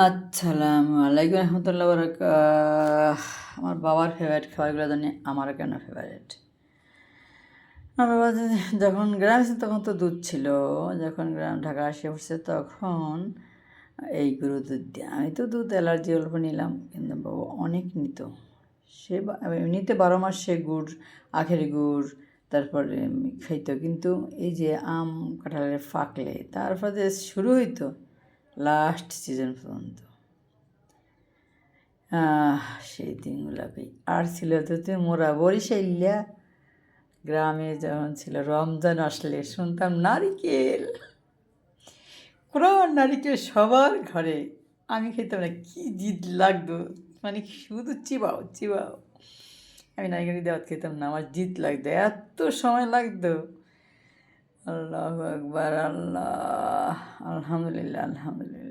আসসালামু আলাইকুম রহমতুল্লাহ আমার বাবার ফেভারিট খাবারগুলো জানি আমারও কেন ফেভারিট। আমার বাবা যখন গ্রামে ছিল তখন তো দুধ ছিল, যখন ঢাকা আসে পড়ছে তখন এই গরু দুধ দিয়ে আমি তো দুধ অ্যালার্জি অল্প নিলাম, কিন্তু বাবা অনেক নিত। সে এমনিতে 12 মাস সে গুড়, আখের গুড়, তারপরে খাইতো, কিন্তু এই যে আম কাঁঠালের ফাঁকলে তারপরে যে শুরু হইতো লাস্ট সিজন পর্যন্ত, সেই দিনগুলোকে আর ছিল তো মোরা বরিশাইল্লা গ্রামে যখন ছিল রমজান আসলে শুনতাম নারিকেল, কোরআন নারিকেল সবার ঘরে। আমি খেতাম না, কি জিদ লাগতো, মানে শুধু চিবাও চিবাও। আমি নারিকেল দেওয়াত খেতাম না, আমার জিদ লাগতো, এত সময় লাগতো। আল্লাহু আকবার, আল্লাহ, আলহামদুলিল্লাহ আলহামদুলিল্লাহ।